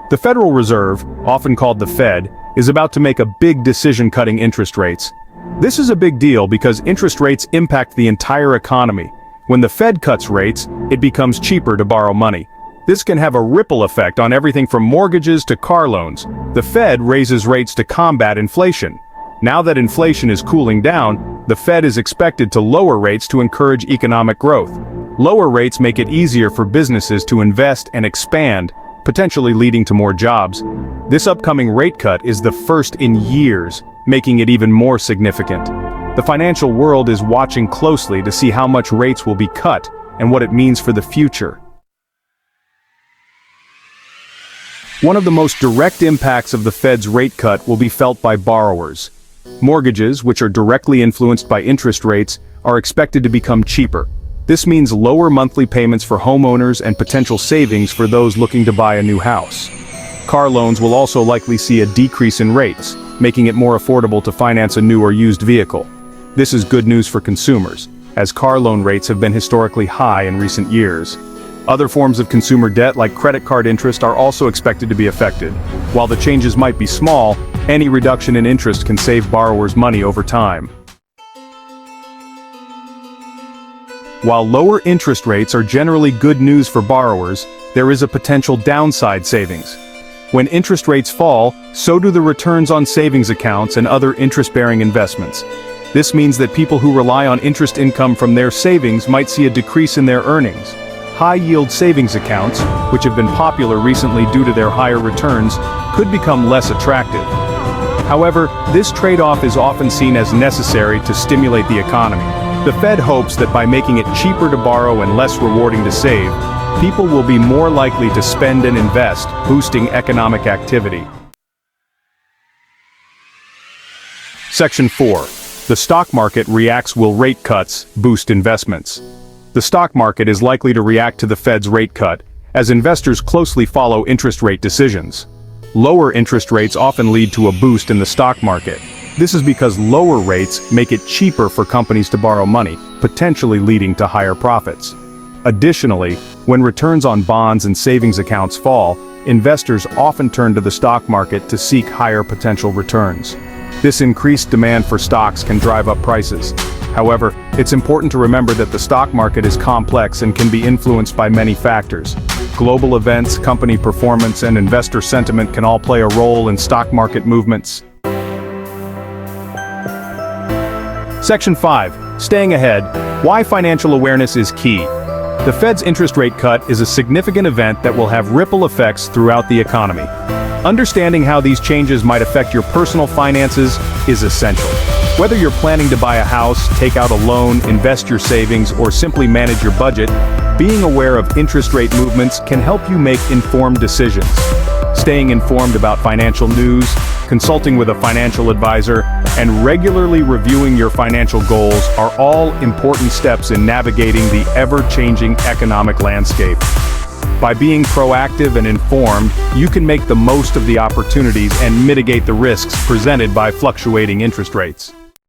The Federal Reserve, often called the Fed, is about to make a big decision cutting interest rates. This is a big deal because interest rates impact the entire economy. When the Fed cuts rates, it becomes cheaper to borrow money. This can have a ripple effect on everything from mortgages to car loans. The Fed raises rates to combat inflation. Now that inflation is cooling down, the Fed is expected to lower rates to encourage economic growth. Lower rates make it easier for businesses to invest and expand, potentially leading to more jobs. This upcoming rate cut is the first in years, making it even more significant. The financial world is watching closely to see how much rates will be cut and what it means for the future. One of the most direct impacts of the Fed's rate cut will be felt by borrowers. Mortgages, which are directly influenced by interest rates, are expected to become cheaper. This means lower monthly payments for homeowners and potential savings for those looking to buy a new house. Car loans will also likely see a decrease in rates, making it more affordable to finance a new or used vehicle. This is good news for consumers, as car loan rates have been historically high in recent years. Other forms of consumer debt like credit card interest are also expected to be affected. While the changes might be small, any reduction in interest can save borrowers money over time. While lower interest rates are generally good news for borrowers, there is a potential downside savings. When interest rates fall, so do the returns on savings accounts and other interest-bearing investments. This means that people who rely on interest income from their savings might see a decrease in their earnings. High-yield savings accounts, which have been popular recently due to their higher returns, could become less attractive. However, this trade-off is often seen as necessary to stimulate the economy. The Fed hopes that by making it cheaper to borrow and less rewarding to save, people will be more likely to spend and invest, boosting economic activity. Section 4. The stock market reacts. Will rate cuts boost investments? The stock market is likely to react to the Fed's rate cut, as investors closely follow interest rate decisions. Lower interest rates often lead to a boost in the stock market. This is because lower rates make it cheaper for companies to borrow money, potentially leading to higher profits. Additionally, when returns on bonds and savings accounts fall, investors often turn to the stock market to seek higher potential returns. This increased demand for stocks can drive up prices. However, it's important to remember that the stock market is complex and can be influenced by many factors. Global events, company performance, and investor sentiment can all play a role in stock market movements. Section 5. Staying ahead. Why financial awareness is key. The Fed's interest rate cut is a significant event that will have ripple effects throughout the economy. Understanding how these changes might affect your personal finances is essential. Whether you're planning to buy a house, take out a loan, invest your savings, or simply manage your budget, being aware of interest rate movements can help you make informed decisions. Staying informed about financial news, consulting with a financial advisor, and regularly reviewing your financial goals are all important steps in navigating the ever-changing economic landscape. By being proactive and informed, you can make the most of the opportunities and mitigate the risks presented by fluctuating interest rates.